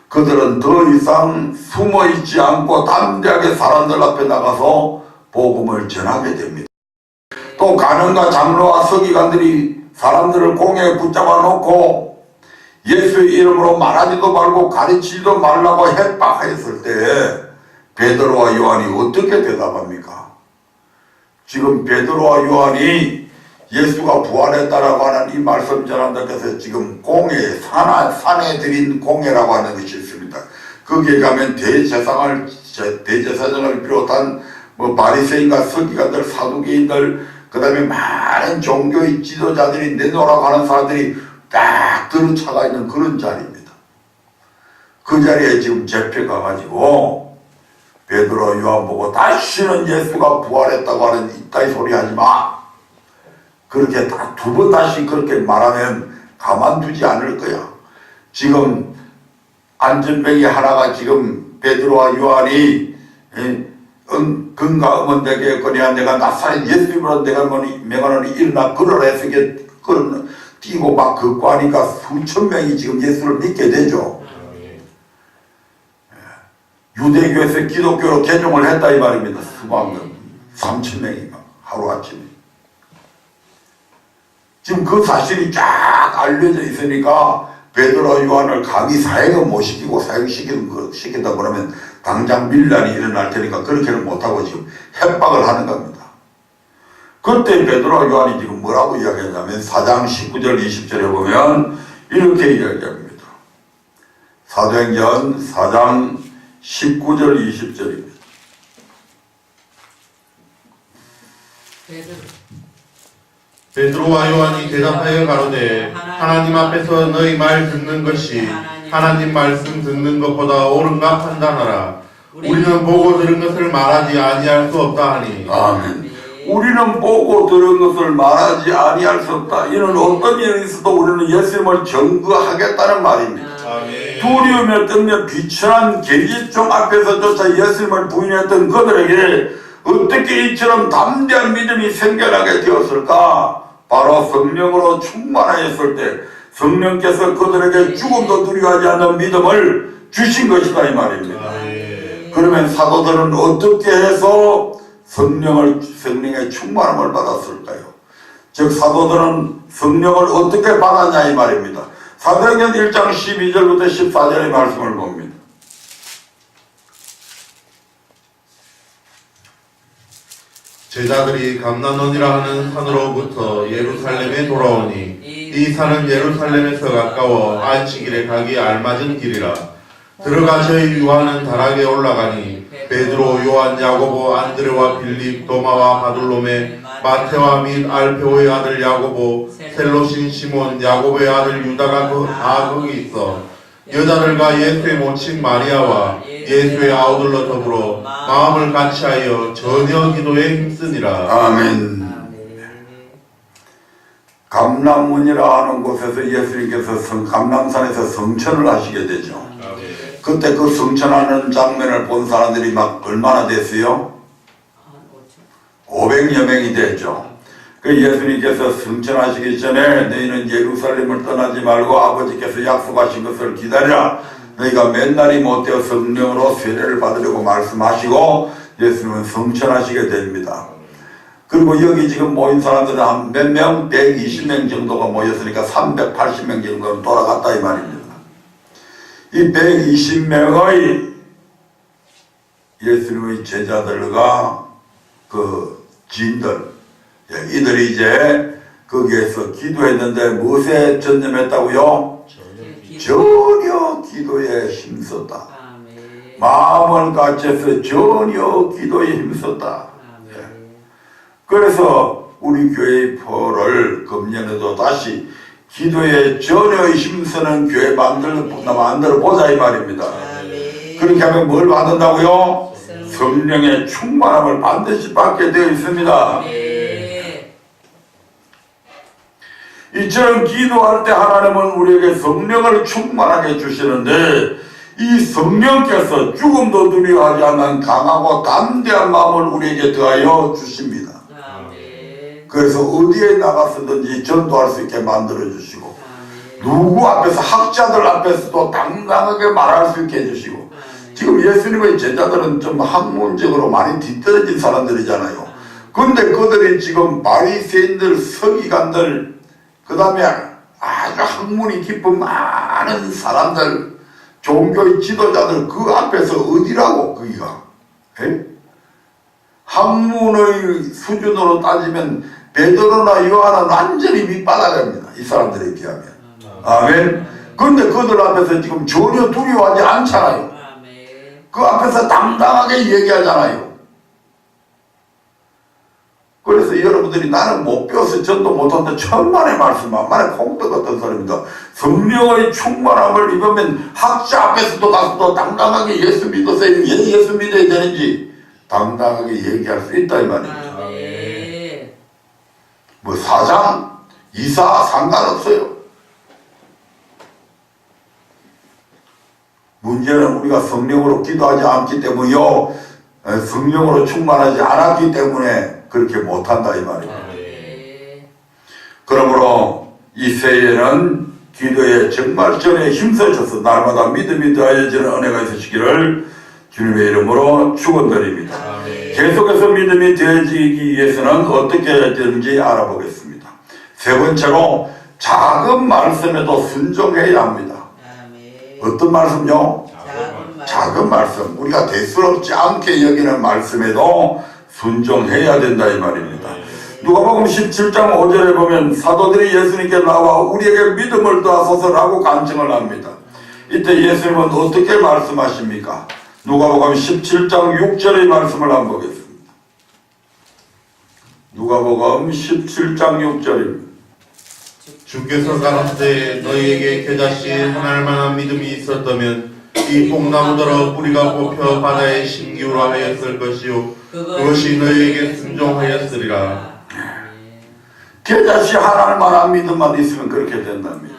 그들은 더 이상 숨어있지 않고 담대하게 사람들 앞에 나가서 복음을 전하게 됩니다. 또 간원과 장로와 서기관들이 사람들을 공회에 붙잡아 놓고 예수의 이름으로 말하지도 말고 가르치지도 말라고 협박했을 때 베드로와 요한이 어떻게 대답합니까? 지금 베드로와 요한이 예수가 부활했다라고 하는 이 말씀 전한다께서 지금 공회, 산에 드린 공회라고 하는 것이 있습니다. 거기에 가면 대제사장을 비롯한 바리새인과 서기관들, 사두개인들, 그 다음에 많은 종교의 지도자들이 내놓으라고 하는 사람들이 딱 들어차가 있는 그런 자리입니다. 그 자리에 지금 잡혀가가지고 베드로 요한 보고 다시는 예수가 부활했다고 하는 이따위 소리 하지 마. 그렇게 두 번 다시 그렇게 말하면 가만두지 않을 거야. 지금 안전뱅이 하나가 지금 베드로와 요한이 근가 음원되게 거냐 내가 나사렛 예수님으로 내가 명하노니 일어나 걸어라 해서 뛰고 막 걷고 하니까 수천 명이 지금 예수를 믿게 되죠. 유대교에서 기독교로 개종을 했다 이 말입니다. 수만 명, 3천 명인가 하루아침에. 지금 그 사실이 쫙 알려져 있으니까 베드로 요한을 감히 사형을 못 시키고 사형시킨다 그러면 당장 밀란이 일어날 테니까 그렇게는 못하고 지금 협박을 하는 겁니다. 그때 베드로 요한이 지금 뭐라고 이야기했냐면 4장 19절 20절에 보면 이렇게 이야기합니다. 사도행전 4장 19절 20절입니다. 베드로와 요한이 대답하여 가로되 하나님 앞에서 너희 말 듣는 것이 하나님 말씀 듣는 것보다 옳은가 판단하라. 우리는 보고 들은 것을 말하지 아니할 수 없다 하니. 아멘. 우리는 보고 들은 것을 말하지 아니할 수 없다. 이는 어떤 일이 있어도 우리는 예수님을 증거하겠다는 말입니다. 아멘. 두려움에 떨며 비천한 계집종 앞에서조차 예수님을 부인했던 그들에게 어떻게 이처럼 담대한 믿음이 생겨나게 되었을까? 바로 성령으로 충만하였을 때 성령께서 그들에게 죽음도 두려워하지 않는 믿음을 주신 것이다 이 말입니다. 그러면 사도들은 어떻게 해서 성령의 충만함을 받았을까요? 즉 사도들은 성령을 어떻게 받았냐 이 말입니다. 사도행전 1장 12절부터 14절의 말씀을 봅니다. 제자들이 감난원이라 하는 산으로부터 예루살렘에 돌아오니 이 산은 예루살렘에서 가까워 안식일에 가기 알맞은 길이라. 들어가 저희 요한은 다락에 올라가니 베드로, 요한, 야고보, 안드레와 빌립, 도마와 바둘로메, 마테와 및 알페오의 아들 야고보, 셀로신 시몬, 야고보의 아들 유다가 다 거기 있어 여자들과 예수의 모친 마리아와 예수의 아우들로 더불어 마음을 같이하여 전혀 기도에 힘쓰니라. 아멘. 감람문이라 하는 곳에서 예수님께서 감람산에서 성천을 하시게 되죠. 그때 그 성천하는 장면을 본 사람들이 막 얼마나 됐어요? 500여 명이 됐죠. 그 예수님께서 성천하시기 전에 너희는 예루살렘을 떠나지 말고 아버지께서 약속하신 것을 기다리라. 너희가 맨날이 못되어 성령으로 세례를 받으려고 말씀하시고 예수님은 성천하시게 됩니다. 그리고 여기 지금 모인 사람들은 한 몇 명? 120명 정도가 모였으니까 380명 정도는 돌아갔다 이 말입니다. 이 120명의 예수님의 제자들과 그 지인들, 이들이 이제 거기에서 기도했는데 무엇에 전념했다고요? 전혀 기도에 힘썼다. 마음을 같이해서 전혀 기도에 힘썼다. 그래서 우리 교회의 표를 금년에도 다시 기도에 전혀 힘쓰는 교회 만들어 보자 이 말입니다. 그렇게 하면 뭘 받는다고요? 성령의 충만함을 반드시 받게 되어 있습니다. 이처럼 기도할 때 하나님은 우리에게 성령을 충만하게 주시는데 이 성령께서 죽음도 두려워하지 않는 강하고 담대한 마음을 우리에게 더하여 주십니다. 그래서 어디에 나가서든지 전도할 수 있게 만들어 주시고 누구 앞에서 학자들 앞에서도 당당하게 말할 수 있게 해주시고 지금 예수님의 제자들은 좀 학문적으로 많이 뒤떨어진 사람들이잖아요. 그 근데 그들이 지금 바리새인들, 서기관들, 그 다음에 아주 학문이 깊은 많은 사람들, 종교의 지도자들 그 앞에서 어디라고 거기가? 에? 학문의 수준으로 따지면 베드로나 요한은 완전히 밑바닥입니다. 이 사람들에 비하면. 아멘. 근데 그들 앞에서 지금 전혀 두려워하지 않잖아요. 아멘. 그 앞에서 당당하게 얘기하잖아요. 그래서 여러분들이 나는 못 배워서 전도 못한다. 천만의 말씀, 만만의 콩떡 같은 사람입니다. 성령의 충만함을 입으면 학자 앞에서도 가서도 당당하게 예수 믿으세요. 예수 믿어야 되는지 당당하게 얘기할 수 있다 이 말이에요. 아멘. 뭐 사장, 이사 상관없어요. 문제는 우리가 성령으로 기도하지 않기 때문이요, 성령으로 충만하지 않았기 때문에 그렇게 못한다 이 말이에요. 아멘. 그러므로 이 새해에는 기도에 정말 전에 힘써셔서 날마다 믿음이 더해지는 은혜가 있으시기를 주님의 이름으로 축원드립니다. 아멘. 계속해서 믿음이 더해지기 위해서는 어떻게 해야 되는지 알아보겠습니다. 세 번째로 작은 말씀에도 순종해야 합니다. 아멘. 어떤 말씀요? 작은 말씀, 우리가 대수롭지 않게 여기는 말씀에도 순종해야 된다 이 말입니다. 누가복음 17장 5절에 보면 사도들이 예수님께 나와 우리에게 믿음을 더하소서라고 간청을 합니다. 이때 예수님은 어떻게 말씀하십니까? 누가복음 17장 6절의 말씀을 한번 보겠습니다. 누가복음 17장 6절입니다. 주께서 가라사대 너희에게 겨자씨 하나할 만한 믿음이 있었다면 이 뽕나무더러 뿌리가 뽑혀 바다에 심기우라 하였을 것이요 그것이 너희에게 순종하였으리라. 겨자씨 하나할 만한 믿음만 있으면 그렇게 된답니다.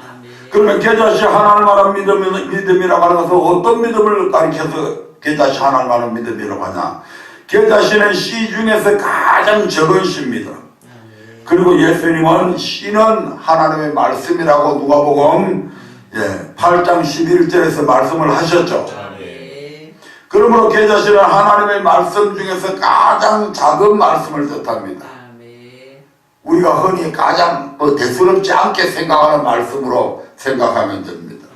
그러면 겨자씨 하나할 만한 믿음이라고 하는 것은 어떤 믿음을 가리켜서 겨자씨 하나할 만한 믿음이라고 하냐? 겨자씨는 씨 중에서 가장 적은 씨입니다. 그리고 예수님은 씨는 하나님의 말씀이라고 누가복음 8장 11절에서 말씀을 하셨죠. 그러므로 겨자씨는 하나님의 말씀 중에서 가장 작은 말씀을 뜻합니다. 우리가 흔히 가장 대수롭지 않게 생각하는 말씀으로 생각하면 됩니다.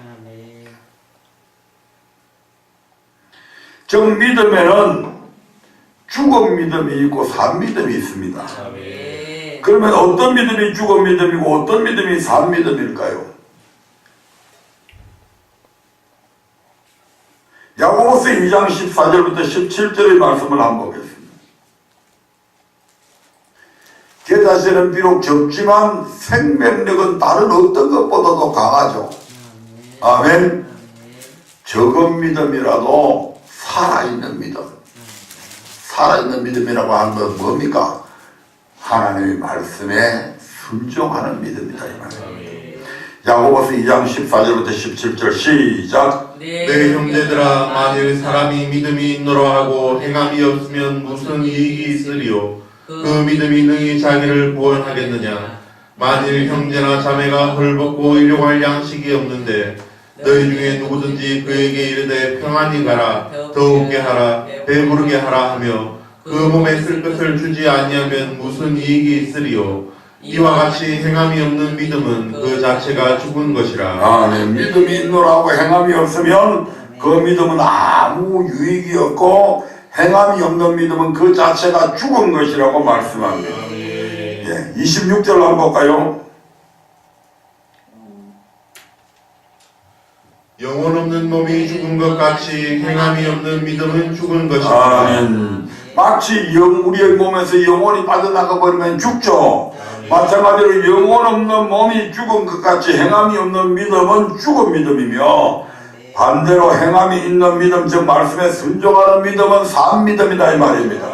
정 믿음에는 죽은 믿음이 있고 산 믿음이 있습니다. 그러면 어떤 믿음이 죽은 믿음이고 어떤 믿음이 산 믿음일까요? 야고보서 2장 14절부터 17절의 말씀을 한번 보겠습니다. 겨자씨는 비록 적지만 생명력은 다른 어떤 것보다도 강하죠. 아멘. 적은 믿음이라도 살아있는 믿음. 살아있는 믿음이라고 하는 건 뭡니까? 하나님의 말씀에 순종하는 믿음이다 이 말이에요. 야고보서 2장 14절부터 17절 시작. 내 형제들아 만일 사람이 믿음이 있노라 하고 행함이 없으면 무슨 이익이 있으리요? 그 믿음이 능히 자기를 구원하겠느냐? 만일 형제나 자매가 헐벗고 일용할 양식이 없는데 너희 중에 누구든지 그에게 이르되 평안히 가라 더욱게 하라 배부르게 하라 하며 그 몸에 쓸 것을 주지 아니하면 무슨 이익이 있으리요? 이와 같이 행함이 없는 믿음은 그 자체가 죽은 것이라. 아멘. 믿음이 있노라고 행함이 없으면 그 믿음은 아무 유익이 없고 행함이 없는 믿음은 그 자체가 죽은 것이라고 말씀합니다. 26절 한번 볼까요? 영혼 없는 몸이 죽은 것 같이 행함이 없는 믿음은 죽은 것이라. 아멘. 마치 우리의 몸에서 영혼이 빠져나가 버리면 죽죠. 마찬가지로 영혼 없는 몸이 죽은 것 같이 행함이 없는 믿음은 죽은 믿음이며 반대로 행함이 있는 믿음, 즉 말씀에 순종하는 믿음은 산 믿음이다 이 말입니다.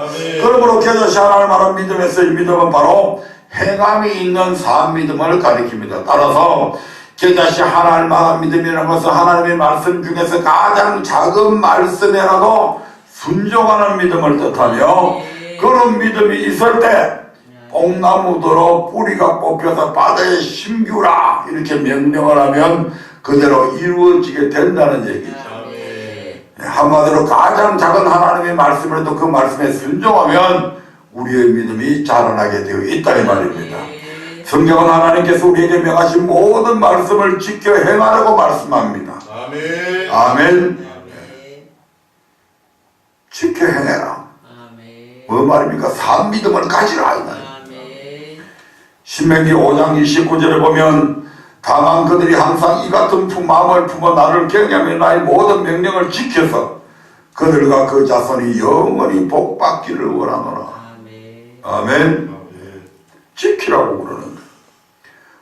그러므로 겨자씨 하나를 말한 믿음에서 이 믿음은 바로 행함이 있는 산 믿음을 가리킵니다. 따라서 겨자씨 하나를 말한 믿음이라는 것은 하나님의 말씀 중에서 가장 작은 말씀이라도 순종하는 믿음을 뜻하며 그런 믿음이 있을 때 뽕나무더러 뿌리가 뽑혀서 바다에 심기우라 이렇게 명령을 하면 그대로 이루어지게 된다는 얘기죠. 한마디로 가장 작은 하나님의 말씀이라도 그 말씀에 순종하면 우리의 믿음이 자라나게 되어 있다 이 말입니다. 아멘. 성경은 하나님께서 우리에게 명하신 모든 말씀을 지켜 행하라고 말씀합니다. 아멘. 아멘. 아멘. 지켜 행해라. 아멘. 뭐 말입니까? 산 믿음을 가지라 이 말입니다. 아멘. 신명기 5장 29절에 보면 다만 그들이 항상 이 같은 마음을 품어 나를 경외하며 나의 모든 명령을 지켜서 그들과 그 자손이 영원히 복받기를 원하노라. 아멘. 아멘. 지키라고 그러는데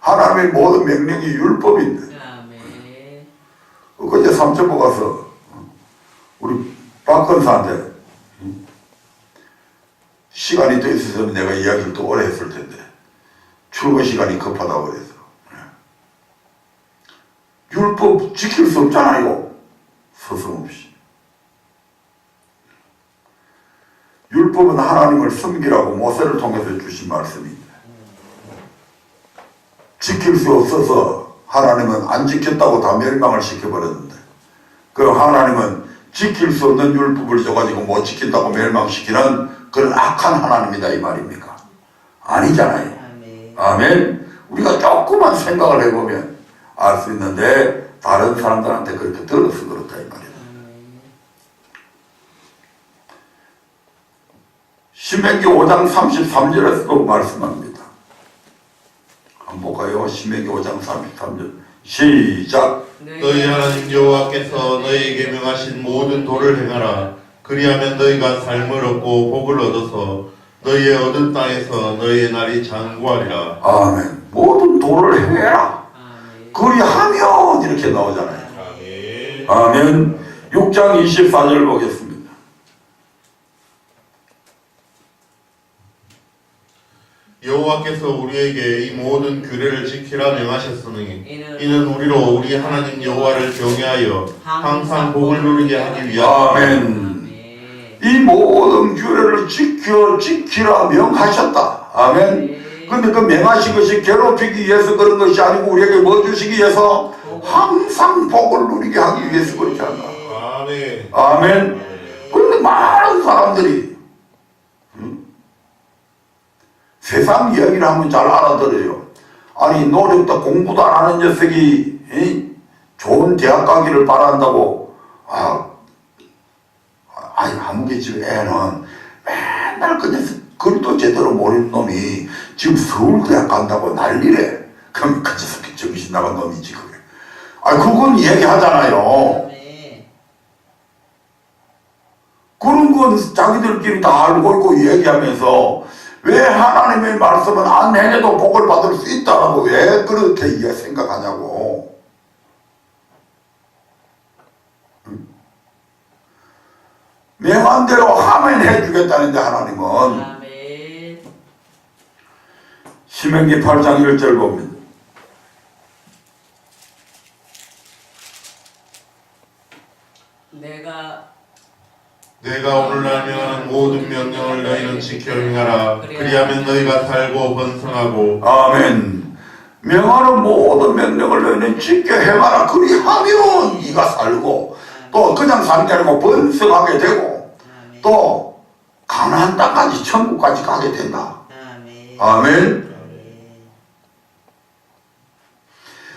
하나님의 모든 명령이 율법인데 아멘. 그제 삼천포 가서 우리 박건사한테 시간이 더 있었으면 내가 이야기를 더 오래 했을 텐데 출근 시간이 급하다고 그래서 율법 지킬 수 없잖아요. 서슴없이. 율법은 하나님을 섬기라고 모세를 통해서 주신 말씀입니다. 지킬 수 없어서 하나님은 안 지켰다고 다 멸망을 시켜버렸는데 그 하나님은 지킬 수 없는 율법을 줘가지고 못 지킨다고 멸망시키는 그런 악한 하나님이다 이 말입니까? 아니잖아요. 아멘. 아멘. 우리가 조금만 생각을 해보면 알 수 있는데 다른 사람들한테 그렇게 들어서 그렇다 이 말이에요. 신명기 5장 33절에서도 말씀합니다. 한번 볼까요? 신명기 5장 33절 시작. 너희 하나님 여호와께서 너희에게 명하신 모든 도를 행하라. 그리하면 너희가 삶을 얻고 복을 얻어서 너희의 얻은 땅에서 너희의 날이 장구하리라. 아멘. 모든 도를 행해라. 아멘. 그리하면 이렇게 나오잖아요. 아멘. 아멘. 6장 24절 보겠습니다. 여호와께서 우리에게 이 모든 규례를 지키라 명하셨으니 이는 이는 우리로 우리 하나님 여호와를 경외하여 항상 복을 누리게 하기 위함이라. 아멘. 아멘. 이 모든 규례를 지키라 명하셨다. 아멘. 근데 그 명하신 것이 괴롭히기 위해서 그런 것이 아니고 우리에게 뭐 주시기 위해서 항상 복을 누리게 하기 위해서 그렇게 한다. 아멘. 아멘. 그런데 많은 사람들이 세상 이야기를 하면 잘 알아들어요. 아니 노력도 공부도 안 하는 녀석이 좋은 대학 가기를 바란다고 아니 아무개 집 애는 맨날 그냥 글도 제대로 모르는 놈이 지금 서울대학 간다고 난리래. 그럼 그 녀석이 정신 나간 놈이지 그게. 아니 그건 얘기하잖아요. 아멘. 그런 건 자기들끼리 다 알고 있고 얘기하면서 왜 하나님의 말씀은 안 해내도 복을 받을 수 있다라고 왜 그렇게 생각하냐고. 명한 대로 하면 해주겠다는데 하나님은. 아멘. 신명기 8장 1절 봅니다. 내가 오늘날 명하는 모든 명령을 너희는 지켜 행하라. 그리하면 너희가 살고 번성하고. 아멘. 명하는 모든 명령을 너희는 지켜 행하라. 그리하면 네가 살고 또 그냥 사는 게 아니고 번성하게 되고 또 가나안 땅까지 천국까지 가게 된다. 아멘. 아멘.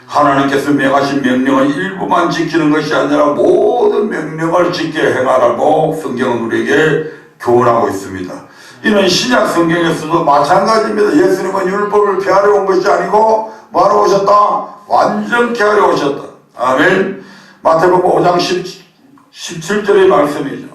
하나님께서 명하신 명령은 일부만 지키는 것이 아니라 모든 명령을 지켜 행하라고 성경은 우리에게 교훈하고 있습니다. 이는 신약 성경에서도 마찬가지입니다. 예수님은 율법을 폐하려 온 것이 아니고 뭐하러 오셨다? 완전케 하려 오셨다. 아멘. 마태복음 5장 17절의 말씀이죠.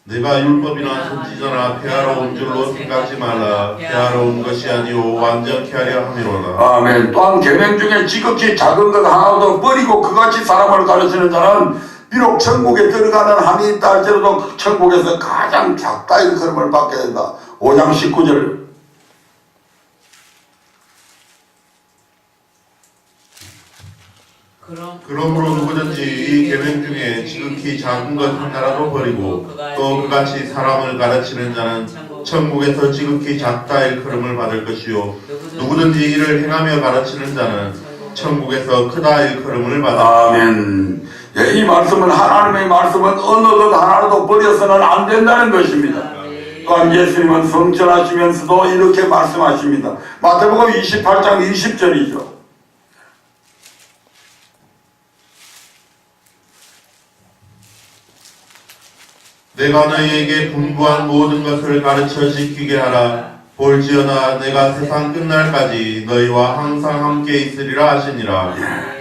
내가 율법이나 선지자나 폐하러 온 줄로 생각지 말라. 폐하러 온 것이 아니오 완전케 하려 함이로다. 아멘. 또한 계명 중에 지극히 작은 것 하나도 버리고 그같이 사람을 가르치는 자는 비록 천국에 들어가는 한이 있다 할지라도 천국에서 가장 작다 이 걸음을 받게 된다. 5장 19절. 그러므로 누구든지 이 계명 중에 지극히 작은 것 하나라도 버리고 또 그같이 사람을 가르치는 자는 천국에서 지극히 작다 일컬음을 받을 것이요 누구든지 이를 행하며 가르치는 자는 천국에서 크다 일컬음을 받을 아멘. 예, 이 말씀은 하나님의 말씀은 어느 것 하나도 버려서는 안 된다는 것입니다. 또한 예수님은 성천하시면서도 이렇게 말씀하십니다. 마태복음 28장 20절이죠. 내가 너희에게 분부한 모든 것을 가르쳐 지키게 하라. 볼지어다 내가 세상 끝날까지 너희와 항상 함께 있으리라 하시니라.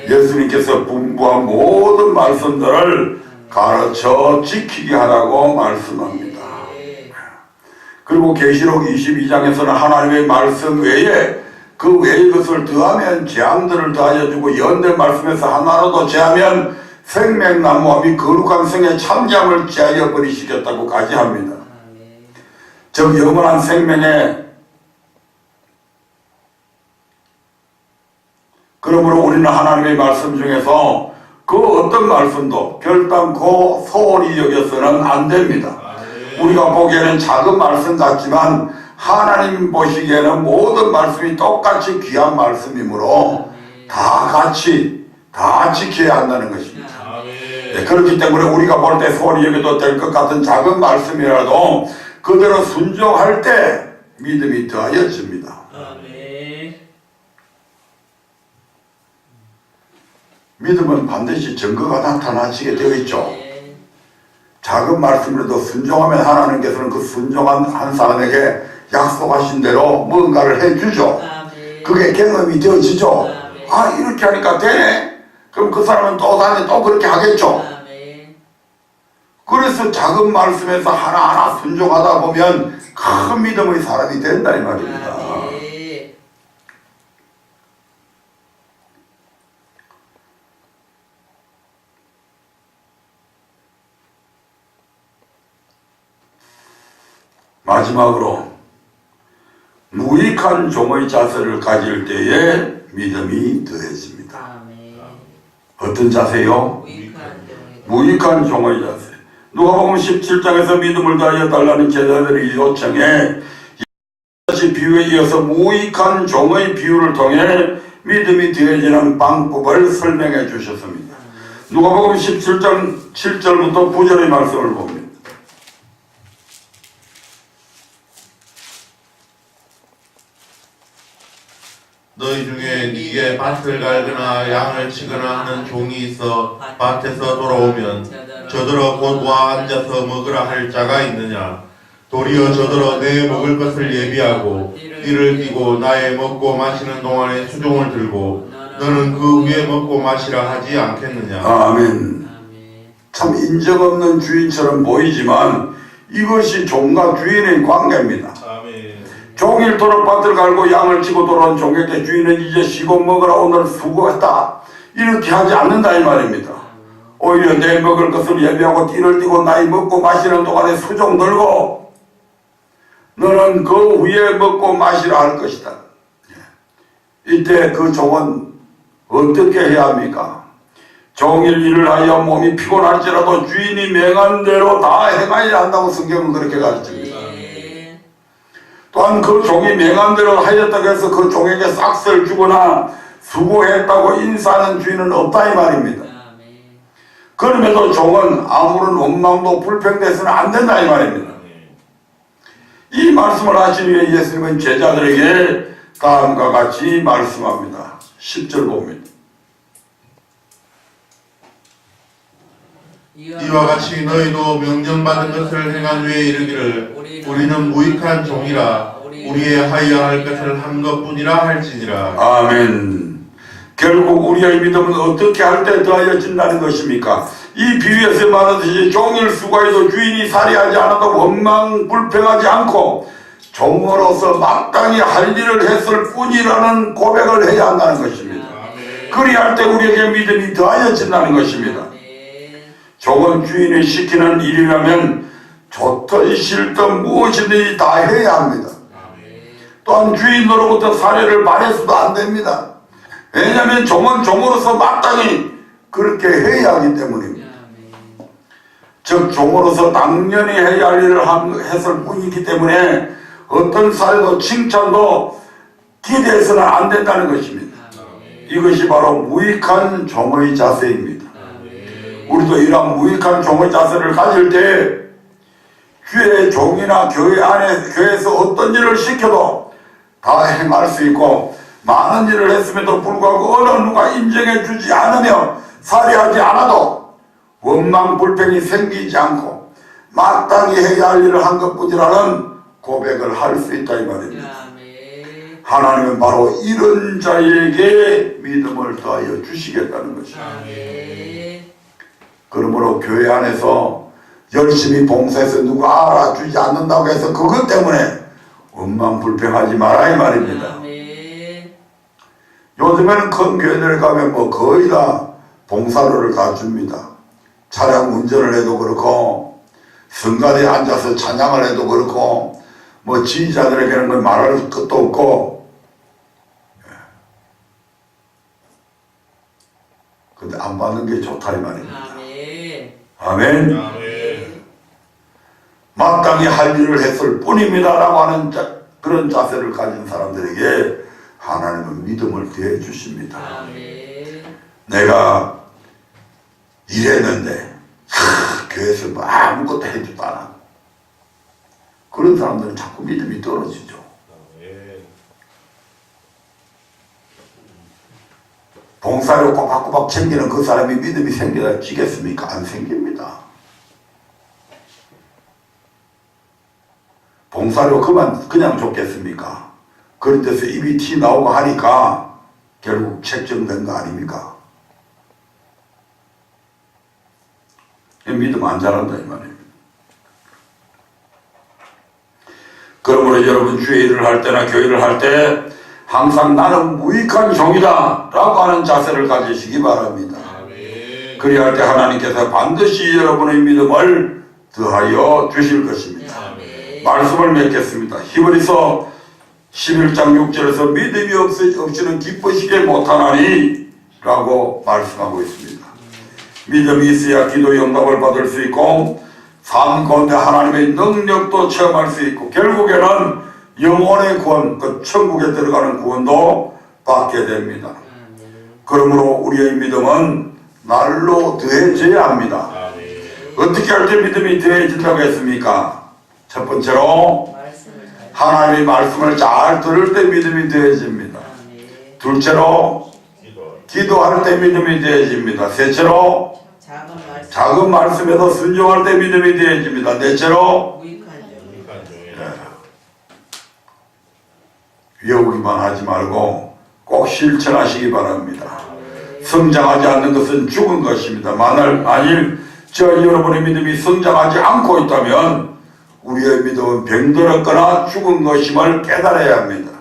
예수님께서 분부한 모든 말씀들을 가르쳐 지키게 하라고 말씀합니다. 그리고 계시록 22장에서는 하나님의 말씀 외에 그 외의 것을 더하면 재앙들을 더하여 주고 연대 말씀에서 하나라도 제하면 생명나무와 및 거룩한 성의 참잠을 제하여 버리시겠다고까지 합니다. 즉 영원한 생명에 그러므로 우리는 하나님의 말씀 중에서 그 어떤 말씀도 별단코 소홀히 여겨서는 안 됩니다. 우리가 보기에는 작은 말씀 같지만 하나님 보시기에는 모든 말씀이 똑같이 귀한 말씀이므로 다 지켜야 한다는 것입니다. 네, 그렇기 때문에 우리가 볼 때 소홀히 여겨도 될 것 같은 작은 말씀이라도 그대로 순종할 때 믿음이 더하여집니다. 믿음은 반드시 증거가 나타나시게 되어 있죠. 작은 말씀이라도 순종하면 하나님께서는 그 순종한 한 사람에게 약속하신 대로 뭔가를 해주죠. 그게 경험이 되어지죠. 아, 이렇게 하니까 되네. 그럼 그 사람은 또 다음에 또 그렇게 하겠죠. 그래서 작은 말씀에서 하나하나 순종하다 보면 큰 믿음의 사람이 된다 이 말입니다. 마지막으로 무익한 종의 자세를 가질 때에 믿음이 더해집니다. 어떤 자세요? 무익한 종의 자세. 누가복음 17장에서 믿음을 다하여 달라는 제자들의 요청에 다시 비유에 이어서 무익한 종의 비유를 통해 믿음이 더해지는 방법을 설명해 주셨습니다. 누가복음 17장 7절부터 9절의 말씀을 봅니다. 너희 중에 네게 밭을 갈거나 양을 치거나 하는 종이 있어 밭에서 돌아오면 저들어 곧 와 앉아서 먹으라 할 자가 있느냐? 도리어 저들어 내 먹을 것을 예비하고 이를 띠고 나의 먹고 마시는 동안에 수종을 들고 너는 그 위에 먹고 마시라 하지 않겠느냐? 아멘. 참 인정 없는 주인처럼 보이지만 이것이 종과 주인의 관계입니다. 종일토록 밭을 갈고 양을 치고 돌아온 종에게 주인은 이제 쉬고 먹으라 오늘 수고했다 이렇게 하지 않는다 이 말입니다. 오히려 내 먹을 것을 예비하고 띠를 띠고 나이 먹고 마시는 동안에 수종 들고 너는 그 위에 먹고 마시라 할 것이다. 이때 그 종은 어떻게 해야 합니까? 종일 일을 하여 몸이 피곤할지라도 주인이 명한 대로 다 행하여야 한다고 성경은 그렇게 가르칩니다. 또한 그 종이 명한 대로 하였다고 해서 그 종에게 싹스를 주거나 수고했다고 인사하는 주인은 없다 이 말입니다. 그럼에도 종은 아무런 원망도 불평돼서는 안 된다 이 말입니다. 이 말씀을 하신 후에 예수님은 제자들에게 다음과 같이 말씀합니다. 10절 봅니다. 이와 같이 너희도 명령받은 것을 행한 후에 이르기를 우리는 무익한 종이라 우리의 하여야 할 것을 한 것뿐이라 할지니라. 아멘. 결국 우리의 믿음은 어떻게 할 때 더하여진다는 것입니까? 이 비유에서 말하듯이 종일 수고해도 주인이 살해하지 않아도 원망 불평하지 않고 종으로서 마땅히 할 일을 했을 뿐이라는 고백을 해야 한다는 것입니다. 그리할 때 우리에게 믿음이 더하여진다는 것입니다. 종은 주인이 시키는 일이라면 좋든 싫든 무엇이든지 다 해야 합니다. 또한 주인으로부터 사례를 바래서도 안 됩니다. 왜냐하면 종은 종으로서 마땅히 그렇게 해야 하기 때문입니다. 즉 종으로서 당연히 해야 할 일을 했을 뿐이기 때문에 어떤 사례도 칭찬도 기대해서는 안 된다는 것입니다. 이것이 바로 무익한 종의 자세입니다. 우리도 이러한 무익한 종의 자세를 가질 때 교회 종이나 교회 안에 교회에서 어떤 일을 시켜도 다 행할 수 있고 많은 일을 했음에도 불구하고 어느 누가 인정해 주지 않으며 살해하지 않아도 원망불평이 생기지 않고 마땅히 해야 할 일을 한 것뿐이라는 고백을 할 수 있다 이 말입니다. 아멘. 하나님은 바로 이런 자에게 믿음을 더하여 주시겠다는 것입니다. 아멘. 그러므로 교회 안에서 열심히 봉사해서 누가 알아주지 않는다고 해서 그것 때문에 원망불평하지 마라 이 말입니다. 아멘. 요즘에는 큰 교회들에 가면 뭐 거의 다 봉사료를 다 줍니다. 차량 운전을 해도 그렇고 성가대에 앉아서 찬양을 해도 그렇고 뭐 지휘자들에게는 뭐 말할 것도 없고 근데 안 받는 게 좋다 이 말입니다. 아멘. 아멘. 마땅히 할 일을 했을 뿐입니다 라고 하는 그런 자세를 가진 사람들에게 하나님은 믿음을 더해 주십니다. 아멘. 내가 일했는데 교회에서 뭐 아무것도 해주도 안 하고 그런 사람들은 자꾸 믿음이 떨어지죠. 봉사료 꼬박꼬박 챙기는 그 사람이 믿음이 생기겠습니까? 안 생깁니다. 봉사료 그냥 줬겠습니까? 그런 데서 입이 티 나오고 하니까 결국 책정된 거 아닙니까? 믿음 안 자란다 이 말입니다. 그러므로 여러분 주의 일을 할 때나 교회를 할 때 항상 나는 무익한 종이다 라고 하는 자세를 가지시기 바랍니다. 그리할 때 하나님께서 반드시 여러분의 믿음을 더하여 주실 것입니다. 말씀을 맺겠습니다. 히브리서 11장 6절에서 믿음이 없이는 기쁘시게 못하나니 라고 말씀하고 있습니다. 믿음이 있어야 기도의 응답을 받을 수 있고 삶 가운데 하나님의 능력도 체험할 수 있고 결국에는 영혼의 구원, 그 천국에 들어가는 구원도 받게 됩니다. 그러므로 우리의 믿음은 날로 더해져야 합니다. 어떻게 할 때 믿음이 더해진다고 했습니까? 첫 번째로 하나님의 말씀을 잘 들을 때 믿음이 더해집니다. 둘째로 기도할 때 믿음이 더해집니다. 셋째로 작은 말씀에도 순종할 때 믿음이 더해집니다. 넷째로 외우기만 하지 말고 꼭 실천하시기 바랍니다. 성장하지 않는 것은 죽은 것입니다. 만일 여러분의 믿음이 성장하지 않고 있다면 우리의 믿음은 병들었거나 죽은 것임을 깨달아야 합니다.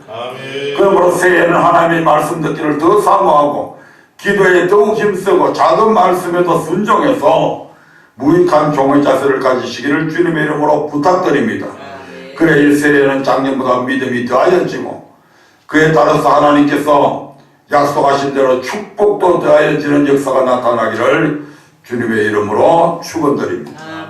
그러므로 새해에는 하나님의 말씀 듣기를 더 사모하고 기도에 더욱 힘쓰고 작은 말씀에도 순종해서 무익한 종의 자세를 가지시기를 주님의 이름으로 부탁드립니다. 그래 이 새해에는 작년보다 믿음이 더하여지고 그에 따라서 하나님께서 약속하신 대로 축복도 더하여지는 역사가 나타나기를 주님의 이름으로 축원드립니다.